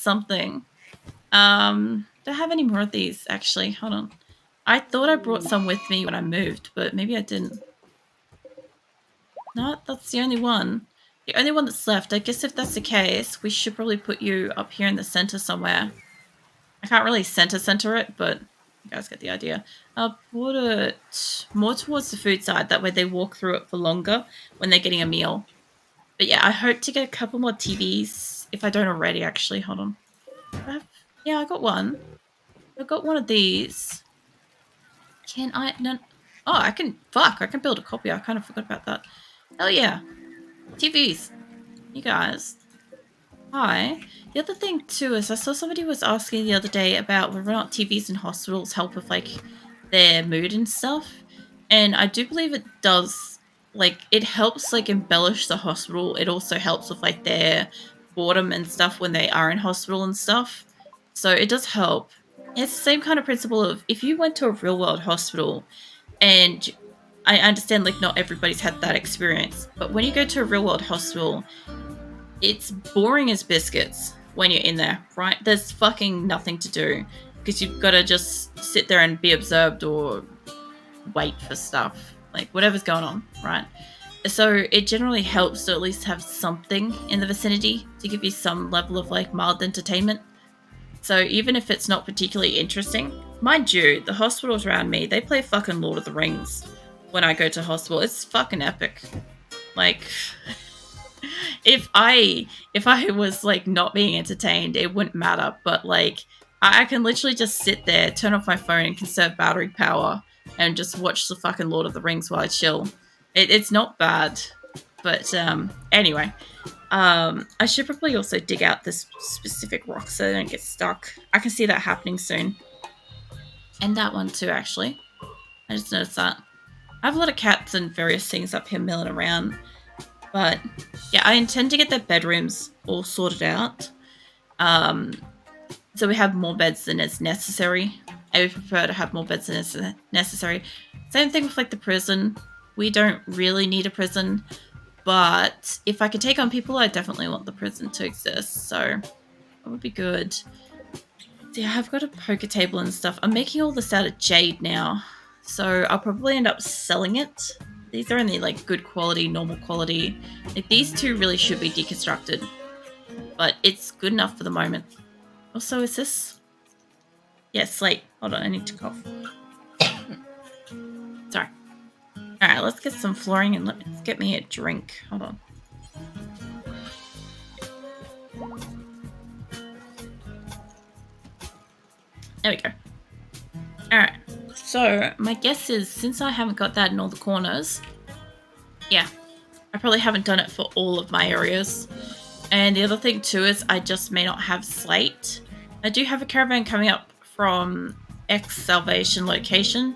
something. Do I have any more of these, actually? Hold on. I thought I brought some with me when I moved, but maybe I didn't. No, that's the only one. The only one that's left. I guess if that's the case, we should probably put you up here in the center somewhere. I can't really center it, but you guys get the idea. I'll put it more towards the food side. That way they walk through it for longer when they're getting a meal. But yeah, I hope to get a couple more TVs, if I don't already, actually. Hold on. Yeah, I got one. I got one of these. Can I? No. Oh, I can. Fuck, I can build a copy. I kind of forgot about that. Hell yeah. TVs. You guys. Hi. The other thing, too, is I saw somebody was asking the other day about whether or not TVs in hospitals help with, like, their mood and stuff. And I do believe it does. Like, it helps, like, embellish the hospital. It also helps with, like, their boredom and stuff when they are in hospital and stuff. So it does help. It's the same kind of principle of if you went to a real world hospital, and I understand, like, not everybody's had that experience, but when you go to a real world hospital, it's boring as biscuits when you're in there, right? There's fucking nothing to do because you've got to just sit there and be observed or wait for stuff, like whatever's going on, right? So it generally helps to at least have something in the vicinity to give you some level of like mild entertainment. So even if it's not particularly interesting, mind you, the hospitals around me, they play fucking Lord of the Rings when I go to hospital. It's fucking epic. Like, if I was like not being entertained, it wouldn't matter. But like, I can literally just sit there, turn off my phone, and conserve battery power, and just watch the fucking Lord of the Rings while I chill. It's not bad. But anyway, I should probably also dig out this specific rock so I don't get stuck. I can see that happening soon. And that one too, actually. I just noticed that. I have a lot of cats and various things up here milling around. But yeah, I intend to get their bedrooms all sorted out. So we have more beds than is necessary. I would prefer to have more beds than is necessary. Same thing with like the prison. We don't really need a prison. But if I could take on people, I definitely want the prison to exist. So that would be good. Yeah, I've got a poker table and stuff. I'm making all this out of jade now. So I'll probably end up selling it. These are only like good quality, normal quality. Like these two really should be deconstructed. But it's good enough for the moment. Also, is this? Yeah, slate. Hold on, I need to cough. Sorry. Alright, let's get some flooring and let's get me a drink. Hold on. There we go. Alright. So, my guess is, since I haven't got that in all the corners, yeah, I probably haven't done it for all of my areas. And the other thing too is I just may not have slate. I do have a caravan coming up from X Salvation location,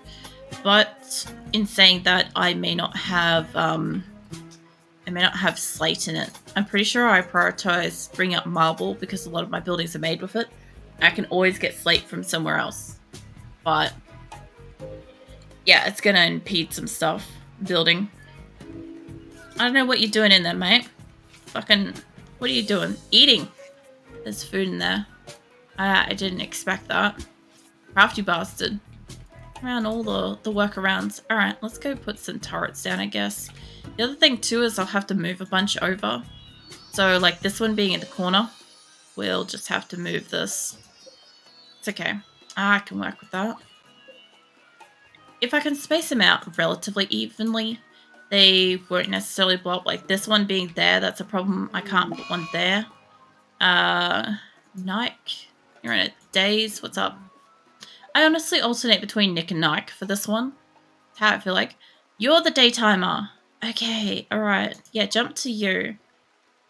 but in saying that, I may not have slate in it. I'm pretty sure I prioritize bringing up marble because a lot of my buildings are made with it. I can always get slate from somewhere else, but yeah, it's gonna impede some stuff building. I don't know what you're doing in there, mate. Fucking, what are you doing? Eating. There's food in there. I didn't expect that. Crafty bastard. Around all the workarounds. Alright, let's go put some turrets down, I guess. The other thing too is I'll have to move a bunch over. So like this one being in the corner, we'll just have to move this. It's okay. I can work with that. If I can space them out relatively evenly, they won't necessarily blow up. Like this one being there, that's a problem. I can't put one there. Nike, you're in a daze. What's up? I honestly alternate between Nick and Nike for this one. That's how I feel like. You're the daytimer. Okay, alright. Yeah, jump to you.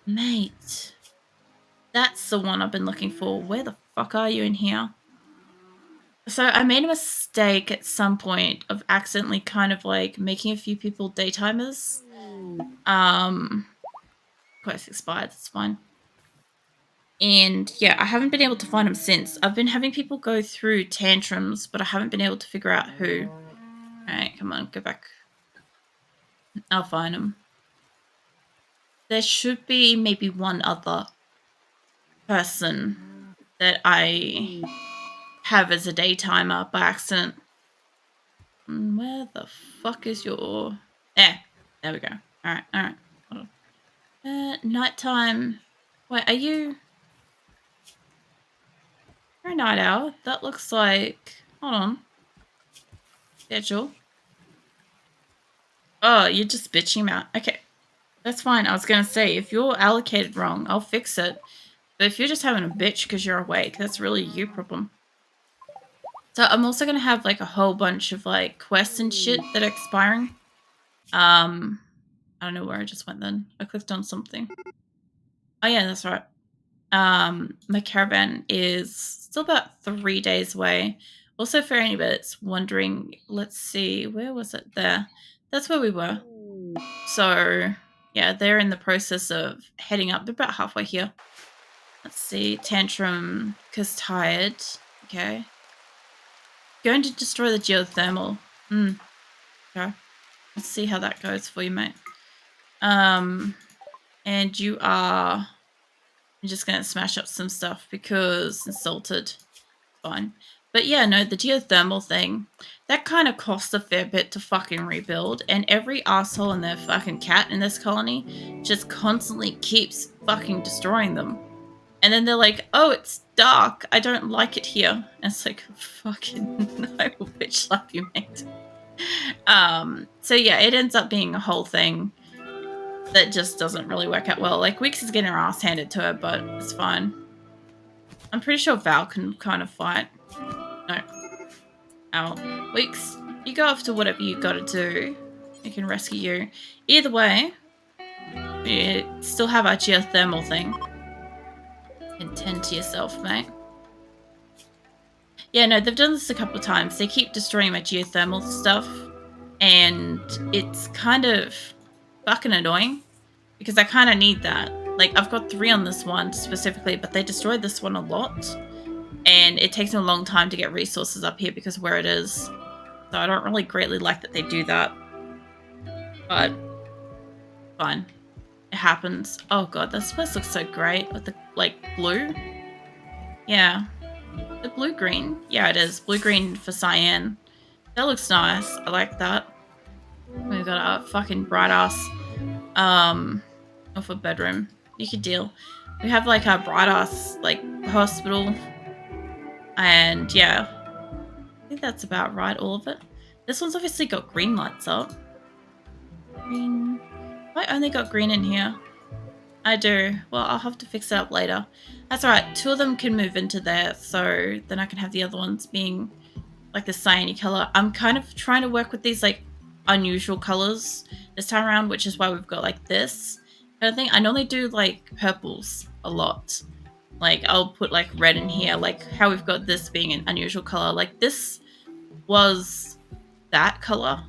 Mate. That's the one I've been looking for. Where the fuck are you in here? So I made a mistake at some point of accidentally kind of like making a few people daytimers. Quest expired, that's fine. And yeah, I haven't been able to find them since. I've been having people go through tantrums, but I haven't been able to figure out who. Alright, come on, go back. I'll find them. There should be maybe one other person that I have as a day timer by accident. Where the fuck is your... There we go. Alright. Hold on. Nighttime. Wait, are you... You're a night owl. That looks like... Hold on. Schedule. Oh, you're just bitching him out. Okay. That's fine. I was going to say, if you're allocated wrong, I'll fix it. But if you're just having a bitch because you're awake, that's really your problem. So I'm also going to have like a whole bunch of like quests and shit that are expiring. I don't know where I just went then. I clicked on something. Oh yeah, that's right. My caravan is still about 3 days away. Also, for anybody that's wondering, let's see, where was it? There. That's where we were. So yeah, they're in the process of heading up. They're about halfway here. Let's see, tantrum because tired. Okay. Going to destroy the geothermal. Okay. Let's see how that goes for you, mate. And you are... I'm just going to smash up some stuff because insulted. Fine. But yeah, no, the geothermal thing, that kind of costs a fair bit to fucking rebuild. And every asshole and their fucking cat in this colony just constantly keeps fucking destroying them. And then they're like, oh, it's dark. I don't like it here. And it's like, fucking, I will bitch slap you, mate. So yeah, it ends up being a whole thing that just doesn't really work out well. Like, Weeks is getting her ass handed to her, but it's fine. I'm pretty sure Val can kind of fight. No. Ow. Weeks, you go off to whatever you gotta do. We can rescue you. Either way, we still have our geothermal thing. Tend to yourself, mate. Yeah, no, they've done this a couple of times. They keep destroying my geothermal stuff, and it's kind of fucking annoying because I kind of need that. Like, I've got 3 on this one specifically, but they destroyed this one a lot, and it takes them a long time to get resources up here because of where it is. So I don't really greatly like that they do that, but fine. It happens. Oh god, this place looks so great with the, like, blue. Yeah. The blue-green. Yeah, it is. Blue-green for cyan. That looks nice. I like that. We've got a fucking bright-ass, off a bedroom. You could deal. We have, like, a bright-ass, like, hospital. And, yeah. I think that's about right, all of it. This one's obviously got green lights up. Green. I only got green in here. I do. Well, I'll have to fix it up later. That's alright. 2 of them can move into there, so then I can have the other ones being like the cyany color. I'm kind of trying to work with these like unusual colors this time around, which is why we've got like this kind of thing. I normally do like purples a lot. Like, I'll put like red in here, like how we've got this being an unusual color. Like, this was that color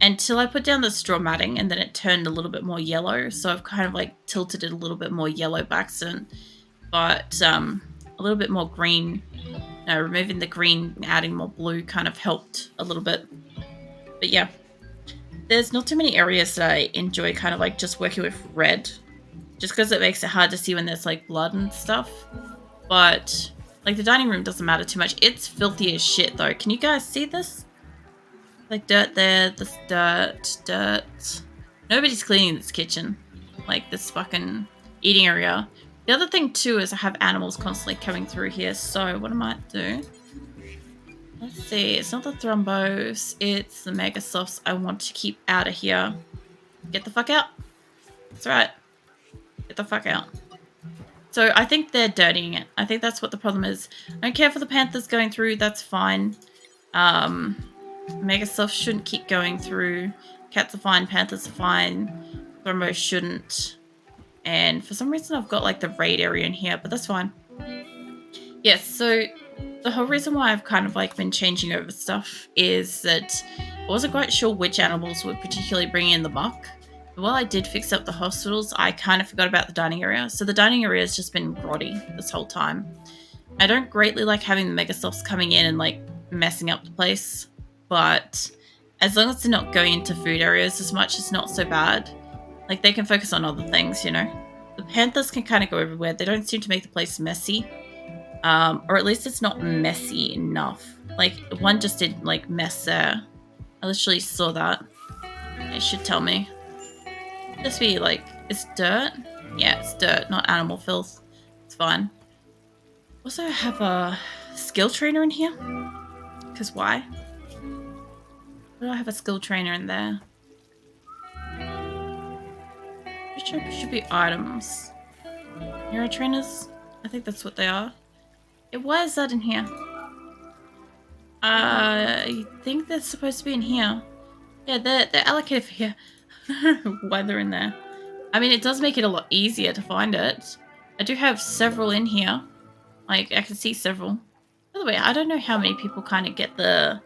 until I put down the straw matting, and then it turned a little bit more yellow. So I've kind of like tilted it a little bit more yellow by accident, but a little bit more green. No, removing the green, adding more blue kind of helped a little bit. But yeah, there's not too many areas that I enjoy kind of like just working with red, just because it makes it hard to see when there's like blood and stuff. But like the dining room doesn't matter too much. It's filthy as shit though. Can you guys see this? Like dirt there, this dirt. Nobody's cleaning this kitchen. Like this fucking eating area. The other thing too is I have animals constantly coming through here. So what I might do, let's see, it's not the thrombos, it's the mega softs I want to keep out of here. Get the fuck out. That's right. Get the fuck out. So I think they're dirtying it. I think that's what the problem is. I don't care for the panthers going through, that's fine. Megasoft shouldn't keep going through. Cats are fine, panthers are fine. Thrombos shouldn't. And for some reason I've got like the raid area in here, but that's fine. Yes, so the whole reason why I've kind of like been changing over stuff is that I wasn't quite sure which animals would particularly bring in the muck. But while I did fix up the hospitals, I kind of forgot about the dining area. So the dining area has just been grotty this whole time. I don't greatly like having the megasofts coming in and like messing up the place, but as long as they're not going into food areas as much, it's not so bad. Like, they can focus on other things, you know? The panthers can kind of go everywhere. They don't seem to make the place messy. Or at least it's not messy enough. Like, one just did, like, mess there. I literally saw that. It should tell me. This be, like, it's dirt? Yeah, it's dirt, not animal filth. It's fine. Also, I have a skill trainer in here. Because why? Why do I have a skill trainer in there? Which should be items. Neuro trainers? I think that's what they are. Yeah, why is that in here? I think they're supposed to be in here. Yeah, they're allocated for here. Why they're in there. I mean, it does make it a lot easier to find it. I do have several in here. Like, I can see several. By the way, I don't know how many people kind of get the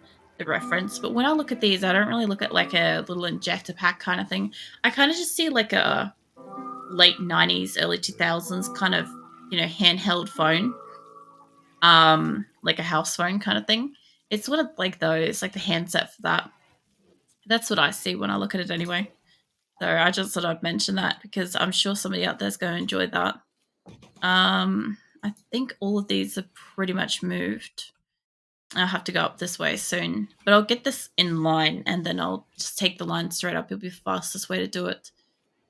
reference, but when I look at these, I don't really look at like a little injector pack kind of thing. I kind of just see like a late 90s, early 2000s kind of, you know, handheld phone. Like a house phone kind of thing. It's sort of like those, like the handset for that. That's what I see when I look at it anyway. So I just thought I'd mention that because I'm sure somebody out there's going to enjoy that. I think all of these are pretty much moved. I'll have to go up this way soon. But I'll get this in line and then I'll just take the line straight up. It'll be the fastest way to do it.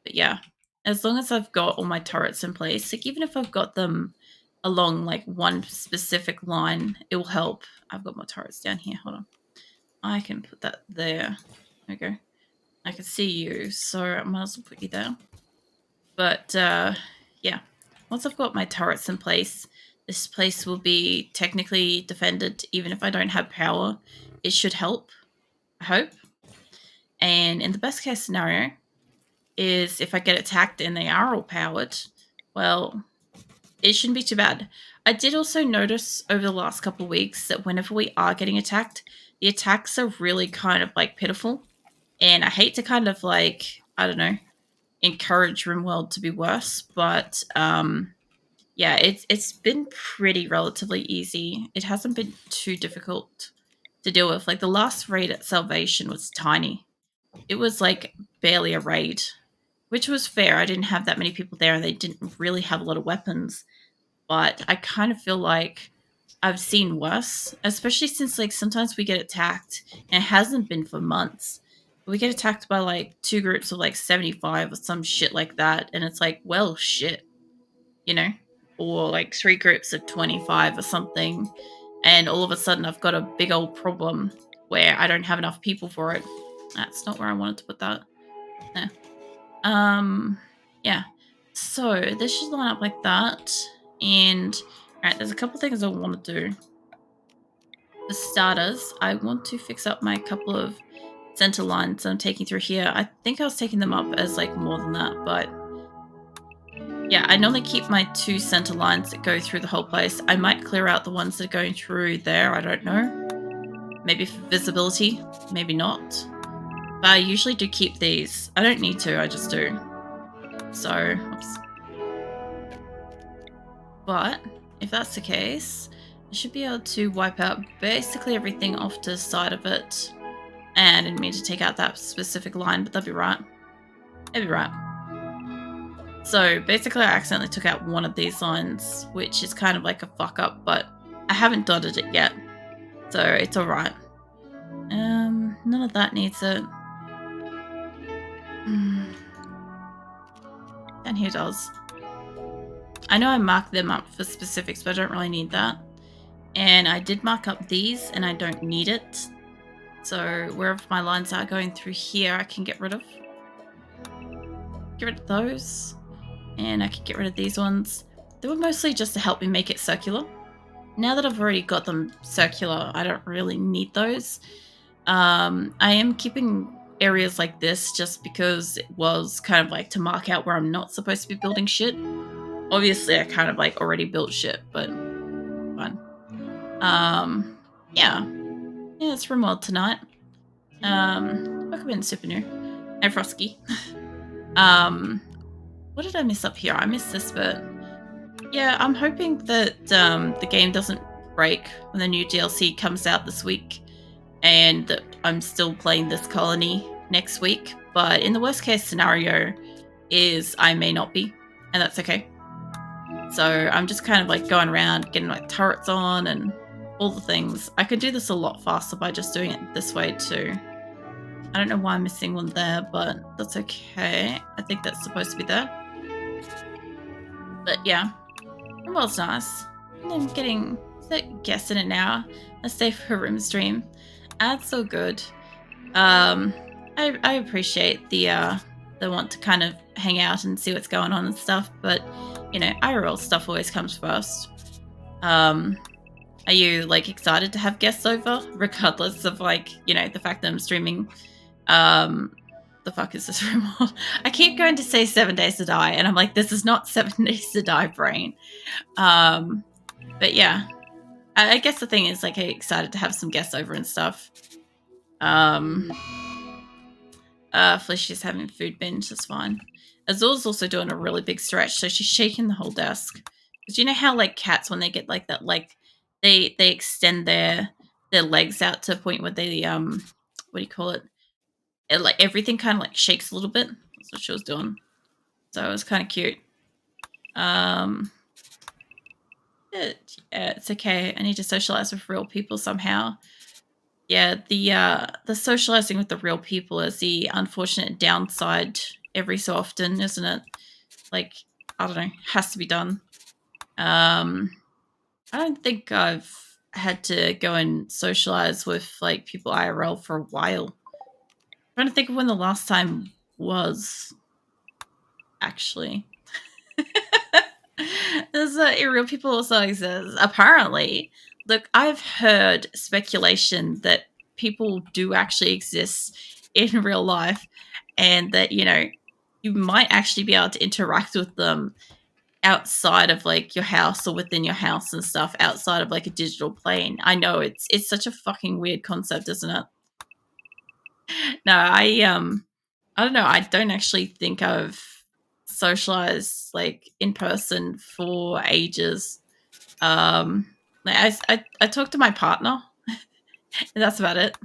But yeah, as long as I've got all my turrets in place, like even if I've got them along like one specific line, it will help. I've got my turrets down here. Hold on. I can put that there. There we go. I can see you, so I might as well put you there. But yeah, once I've got my turrets in place, this place will be technically defended even if I don't have power. It should help, I hope. And in the best case scenario is if I get attacked and they are all powered, well, it shouldn't be too bad. I did also notice over the last couple of weeks that whenever we are getting attacked, the attacks are really kind of like pitiful. And I hate to kind of like, I don't know, encourage RimWorld to be worse, but yeah, it's been pretty relatively easy. It hasn't been too difficult to deal with. Like the last raid at Salvation was tiny. It was like barely a raid, which was fair. I didn't have that many people there and they didn't really have a lot of weapons. But I kind of feel like I've seen worse, especially since like sometimes we get attacked and it hasn't been for months. We get attacked by like 2 groups of like 75 or some shit like that. And it's like, well, shit, you know? Or like 3 groups of 25 or something. And all of a sudden I've got a big old problem where I don't have enough people for it. That's not where I wanted to put that. Yeah. So this should line up like that. And alright, there's a couple things I want to do. For starters, I want to fix up my couple of center lines I'm taking through here. I think I was taking them up as like more than that, but yeah, I normally keep my 2 center lines that go through the whole place. I might clear out the ones that are going through there, I don't know. Maybe for visibility, maybe not. But I usually do keep these. I don't need to, I just do. So, oops. But if that's the case, I should be able to wipe out basically everything off to the side of it. And I didn't mean to take out that specific line, but that'd be right. That'd be right. So basically I accidentally took out one of these lines, which is kind of like a fuck up, but I haven't dotted it yet. So it's alright. None of that needs it. And here does. I know I marked them up for specifics, but I don't really need that. And I did mark up these, and I don't need it. So wherever my lines are going through here, I can get rid of. Get rid of those. And I can get rid of these ones. They were mostly just to help me make it circular. Now that I've already got them circular, I don't really need those. I am keeping areas like this just because it was kind of like to mark out where I'm not supposed to be building shit. Obviously, I kind of like already built shit, but fine. Yeah. Yeah, it's RimWorld tonight. Welcome in, Supernoo. And Frosky. What did I miss up here? I missed this bit. Yeah, I'm hoping that the game doesn't break when the new DLC comes out this week and that I'm still playing this colony next week. But in the worst case scenario is I may not be, and that's okay. So I'm just kind of like going around getting like turrets on and all the things. I could do this a lot faster by just doing it this way too. I don't know why I'm missing one there, but that's okay. I think that's supposed to be there. But yeah, RimWorld's nice. And I'm getting guessing it now. Let's stay for Rim stream. That's so good. I appreciate the want to kind of hang out and see what's going on and stuff, but you know, IRL stuff always comes first. Are you like excited to have guests over, regardless of like, you know, the fact that I'm streaming? The fuck is this RimWorld? I keep going to say 7 Days to Die, and I'm like, this is not 7 Days to Die, brain. But yeah, I guess the thing is like, I'm excited to have some guests over and stuff. Felicia's having food binge, that's fine. Azul's also doing a really big stretch, so she's shaking the whole desk. Because you know how like cats, when they get like that, like they extend their legs out to a point where they what do you call it? Like everything kind of like shakes a little bit. That's what she was doing. So it was kind of cute. It's okay. I need to socialize with real people somehow. Yeah, the socializing with the real people is the unfortunate downside every so often, isn't it? Like, I don't know, has to be done. I don't think I've had to go and socialize with like people IRL for a while. I'm trying to think of when the last time was. Actually, there's real people also exist. Apparently, look, I've heard speculation that people do actually exist in real life, and that you know you might actually be able to interact with them outside of like your house or within your house and stuff, outside of like a digital plane. I know it's such a fucking weird concept, isn't it? No, I don't know. I don't actually think I've socialized like in person for ages. Like I talk to my partner, and that's about it.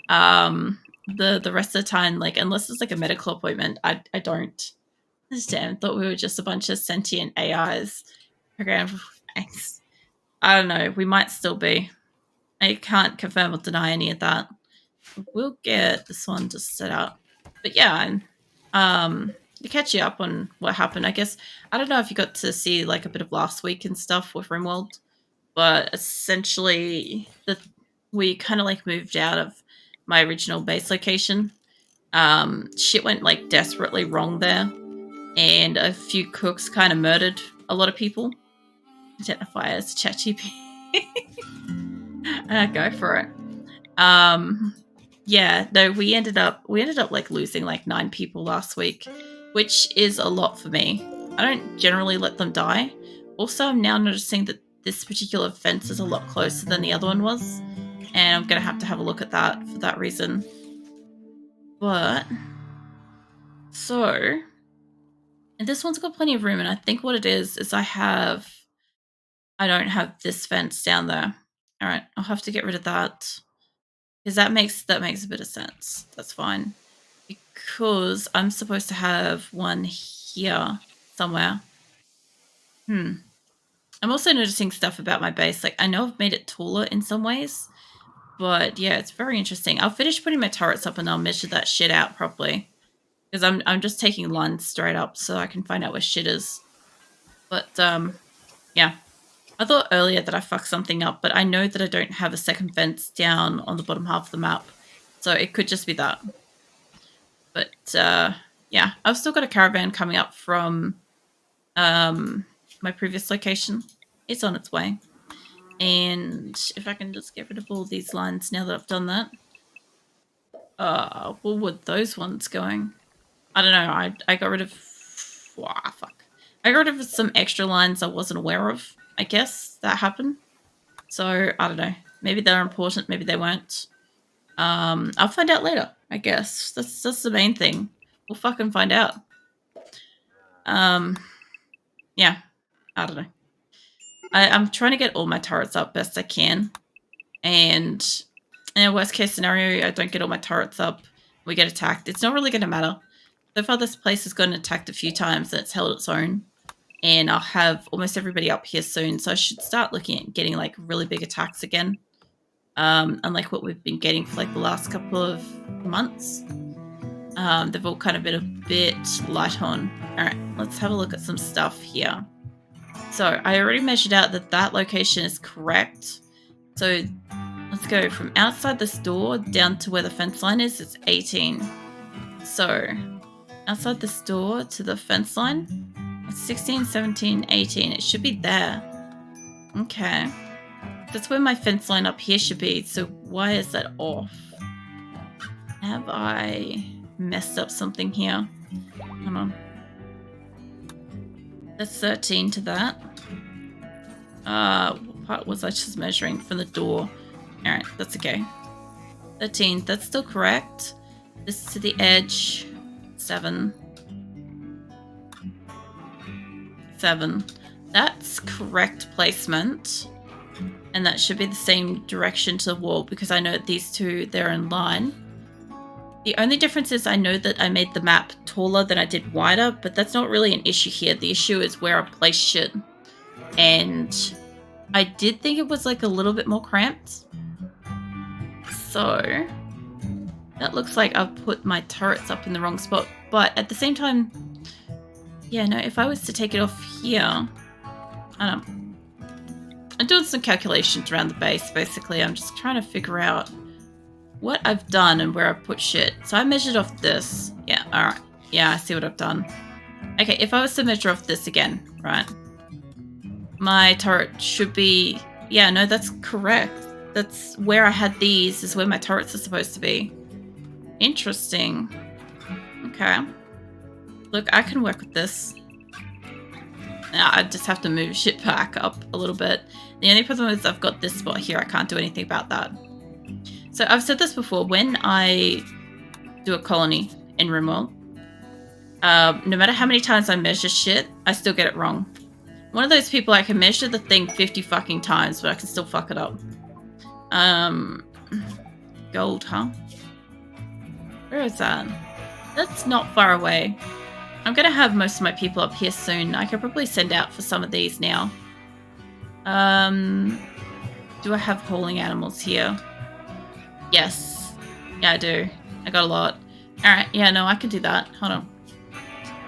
The rest of the time, like unless it's like a medical appointment, I don't. Damn, thought we were just a bunch of sentient AIs programmed with angst. I don't know. We might still be. I can't confirm or deny any of that. We'll get this one just set up. But yeah, to catch you up on what happened, I guess, I don't know if you got to see like a bit of last week and stuff with RimWorld, but essentially we kind of like moved out of my original base location. Shit went like desperately wrong there, and a few cooks kind of murdered a lot of people. Identify as ChatGPT. Go for it. Yeah, no, we ended up like losing like 9 people last week, which is a lot for me. I don't generally let them die. Also, I'm now noticing that this particular fence is a lot closer than the other one was, and I'm gonna have to have a look at that for that reason. But so, and this one's got plenty of room, and I think what it is I don't have this fence down there. All right, I'll have to get rid of that. Because that makes a bit of sense. That's fine. Because I'm supposed to have one here somewhere. I'm also noticing stuff about my base. Like, I know I've made it taller in some ways. But yeah, it's very interesting. I'll finish putting my turrets up and I'll measure that shit out properly. Because I'm just taking lines straight up so I can find out where shit is. But, yeah. I thought earlier that I fucked something up, but I know that I don't have a second fence down on the bottom half of the map. So it could just be that. But, yeah, I've still got a caravan coming up from my previous location. It's on its way. And if I can just get rid of all these lines now that I've done that. Where were those ones going? I don't know. I got rid of... fuck. I got rid of some extra lines I wasn't aware of. I guess that happened. So, I don't know. Maybe they're important, maybe they weren't. I'll find out later, I guess. That's the main thing. We'll fucking find out. Yeah. I don't know. I'm trying to get all my turrets up best I can. And in a worst case scenario, I don't get all my turrets up. We get attacked. It's not really going to matter. So far, this place has gotten attacked a few times and it's held its own. and I'll have almost everybody up here soon. So I should start looking at getting like really big attacks again. Unlike what we've been getting for like the last couple of months. They've all kind of been a bit light on. All right, let's have a look at some stuff here. So I already measured out that that location is correct. So let's go from outside this door down to where the fence line is. It's 18. So outside this door to the fence line, it's 16, 17, 18. It should be there. Okay. That's where my fence line up here should be. So why is that off? Have I messed up something here? Hold on. That's 13 to that. What part was I just measuring from the door? Alright, that's okay. 13, that's still correct. This to the edge. 7. 7. That's correct placement. And that should be the same direction to the wall because I know these two, they're in line. The only difference is I know that I made the map taller than I did wider, but that's not really an issue here. The issue is where I placed shit. And I did think it was like a little bit more cramped. So that looks like I've put my turrets up in the wrong spot. But at the same time, yeah, no, if I was to take it off here, I don't know. I'm doing some calculations around the base, basically. I'm just trying to figure out what I've done and where I've put shit. So I measured off this. Yeah, alright. Yeah, I see what I've done. Okay, if I was to measure off this again, right? My turret should be... Yeah, no, that's correct. That's where I had these, is where my turrets are supposed to be. Interesting. Okay. Look, I can work with this. I just have to move shit back up a little bit. The only problem is I've got this spot here. I can't do anything about that. So I've said this before. When I do a colony in RimWorld, no matter how many times I measure shit, I still get it wrong. One of those people, I can measure the thing 50 fucking times, but I can still fuck it up. Gold, huh? Where is that? That's not far away. I'm going to have most of my people up here soon. I could probably send out for some of these now. Do I have hauling animals here? Yes. Yeah, I do. I got a lot. Alright, yeah, no, I can do that. Hold on.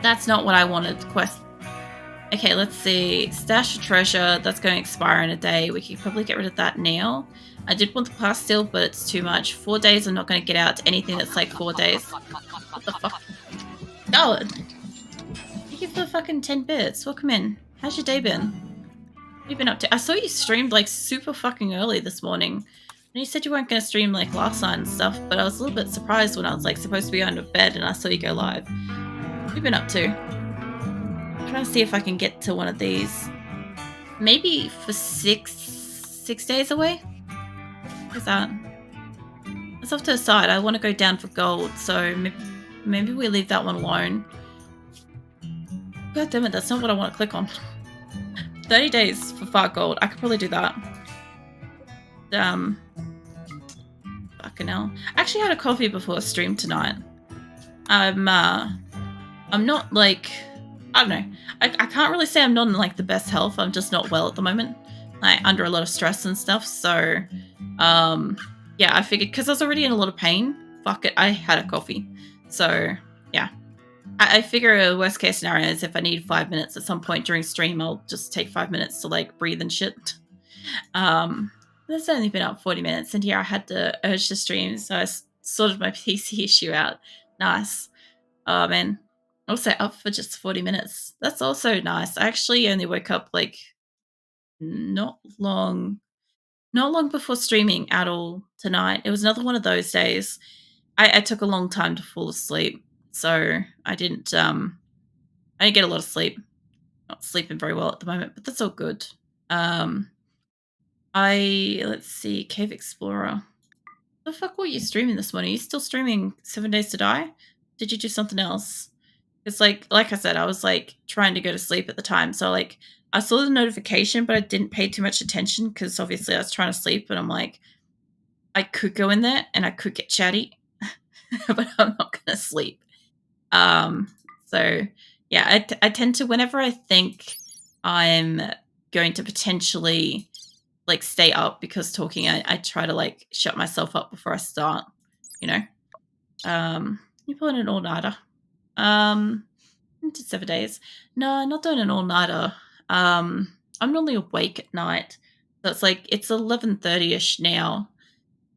That's not what I wanted. Quest. Okay, let's see. Stash of treasure. That's going to expire in a day. We could probably get rid of that now. I did want the pastille, but it's too much. 4 days, I'm not going to get out anything that's like 4 days. What the fuck? Darling. Thank you for the fucking 10 bits. Welcome in. How's your day been? What have you been up to? I saw you streamed like super fucking early this morning. And you said you weren't going to stream like last night and stuff, but I was a little bit surprised when I was like supposed to be under bed and I saw you go live. What have you been up to? I'm trying to see if I can get to one of these. Maybe for six days away? What's that? It's off to the side. I want to go down for gold, so maybe we leave that one alone. God damn it, that's not what I want to click on. 30 days for far gold. I could probably do that. Fucking hell. I actually had a coffee before stream tonight. I'm not like... I don't know. I can't really say I'm not in like the best health. I'm just not well at the moment. Like under a lot of stress and stuff. So, yeah, I figured because I was already in a lot of pain. Fuck it, I had a coffee. So, yeah. I figure a worst case scenario is if I need 5 minutes at some point during stream, I'll just take 5 minutes to like breathe and shit. That's only been up 40 minutes, and yeah, I had the urge to stream, so I sorted my PC issue out. Nice. Oh man. Also up for just 40 minutes. That's also nice. I actually only woke up like not long before streaming at all tonight. It was another one of those days. I took a long time to fall asleep. So I didn't get a lot of sleep. Not sleeping very well at the moment, but that's all good. Let's see, Cave Explorer. The fuck were you streaming this morning? Are you still streaming 7 Days to Die? Did you do something else? It's like I said, I was like trying to go to sleep at the time. So like I saw the notification, but I didn't pay too much attention because obviously I was trying to sleep, and I'm like, I could go in there and I could get chatty, but I'm not gonna sleep. So yeah, I tend to, whenever I think I'm going to potentially like stay up because talking, I try to like shut myself up before I start, you know. You pulling an all-nighter. Into 7 days. No, not doing an all-nighter. I'm normally awake at night. So it's 11:30ish now,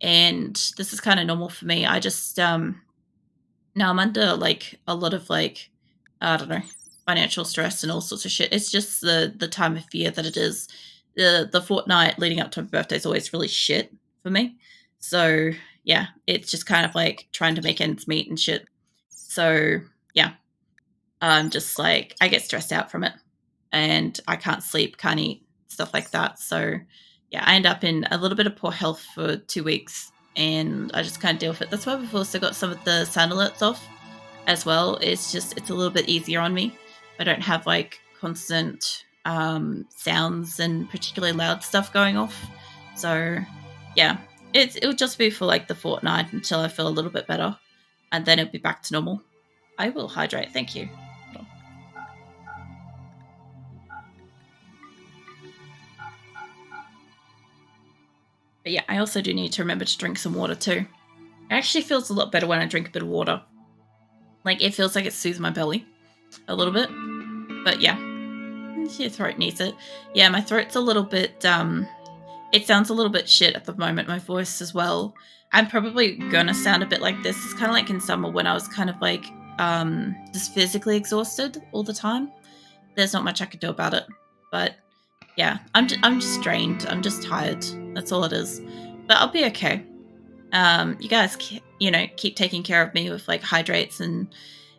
and this is kind of normal for me. I just now I'm under like a lot of like I don't know, financial stress and all sorts of shit. It's just the time of year that it is. The fortnight leading up to my birthday is always really shit for me. So yeah, it's just kind of like trying to make ends meet and shit. So yeah, I'm just like I get stressed out from it, and I can't sleep, can't eat, stuff like that. So yeah, I end up in a little bit of poor health for 2 weeks, and I just can't deal with it. That's why we've also got some of the sound alerts off as well. It's a little bit easier on me. I don't have like constant sounds and particularly loud stuff going off. So yeah, it'll just be for like the fortnight until I feel a little bit better, and then it'll be back to normal. I will hydrate. Thank you. But yeah, I also do need to remember to drink some water too. It actually feels a lot better when I drink a bit of water. Like it feels like it soothes my belly a little bit. But yeah, your throat needs it. Yeah, my throat's a little bit it sounds a little bit shit at the moment, my voice as well. I'm probably gonna sound a bit like this. It's kind of like in summer when I was kind of like just physically exhausted all the time. There's not much I could do about it. But yeah, I'm just drained. I'm just tired. That's all it is. But I'll be okay. You guys, keep taking care of me with like hydrates and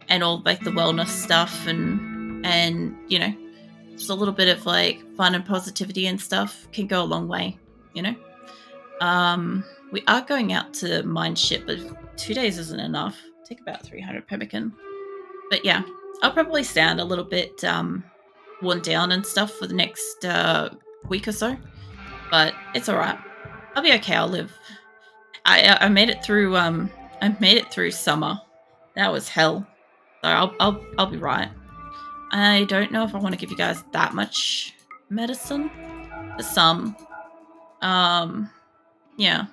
all like the wellness stuff and just a little bit of like fun and positivity and stuff can go a long way. You know. We are going out to mine shit, but 2 days isn't enough. Take about 300 pemmican. But yeah, I'll probably sound a little bit worn down and stuff for the next week or so, but it's all right. I'll be okay. I'll live. I made it through. I made it through summer. That was hell. So I'll be right. I don't know if I want to give you guys that much medicine. For some. Yeah.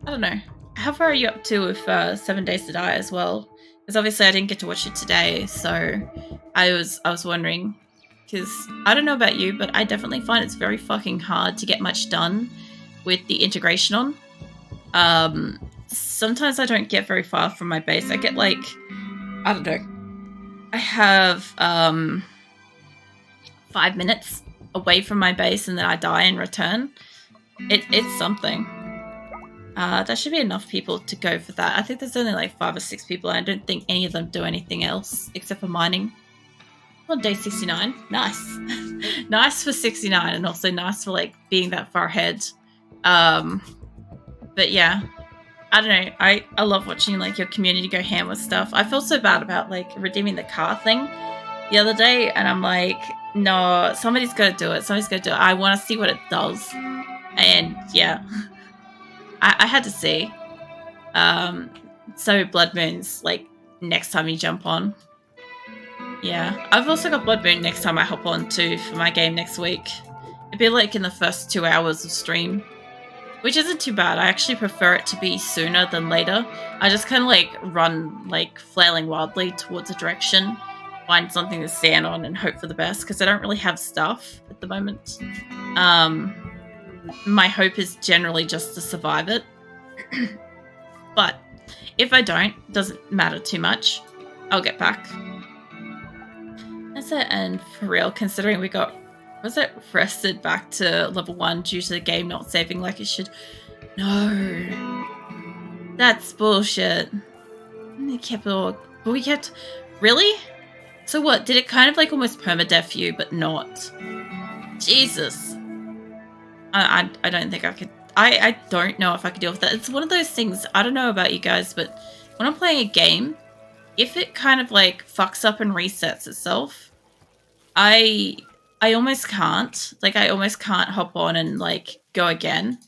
I don't know. How far are you up to with 7 Days to Die as well? Because obviously I didn't get to watch it today, so I was wondering. Because I don't know about you, but I definitely find it's very fucking hard to get much done with the integration on. Sometimes I don't get very far from my base. I get like I don't know. I have 5 minutes away from my base, and then I die and return. It's something. That should be enough people to go for that. I think there's only like 5 or 6 people. I don't think any of them do anything else except for mining. On day 69, nice, nice for 69, and also nice for like being that far ahead. But yeah, I don't know. I love watching like your community go ham with stuff. I felt so bad about like redeeming the car thing the other day, and I'm like, no, somebody's got to do it. Somebody's got to do it. I want to see what it does, and yeah, I had to see. So Blood Moon's like next time you jump on. Yeah, I've also got Blood Moon next time I hop on too for my game next week. It'd be like in the first 2 hours of stream, which isn't too bad. I actually prefer it to be sooner than later. I just kind of like run like flailing wildly towards a direction, find something to stand on and hope for the best because I don't really have stuff at the moment. My hope is generally just to survive it. But if I don't, it doesn't matter too much. I'll get back. That's it, and for real, considering we got, was it rested back to level 1 due to the game not saving like it should? No. That's bullshit. We kept, really? So what, did it kind of like almost permadeath you, but not? Jesus. I don't think I could, I don't know if I could deal with that. It's one of those things, I don't know about you guys, but when I'm playing a game, if it kind of like fucks up and resets itself, I almost can't. Like I almost can't hop on and like go again.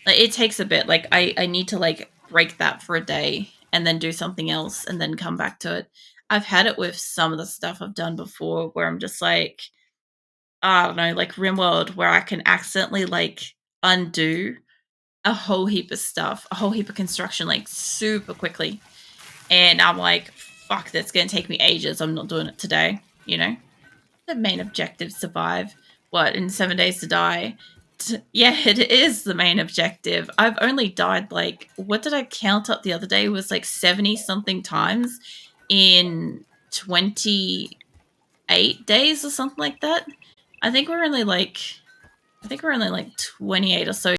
Like it takes a bit. Like I need to like break that for a day and then do something else and then come back to it. I've had it with some of the stuff I've done before where I'm just like I don't know, like RimWorld, where I can accidentally like undo a whole heap of stuff, a whole heap of construction, like super quickly. And I'm like, fuck, that's going to take me ages. I'm not doing it today, you know? The main objective, survive. What, in 7 days to die? Yeah, it is the main objective. I've only died like, what did I count up the other day? It was like 70 something times in 28 days or something like that. I think we're only like 28 or so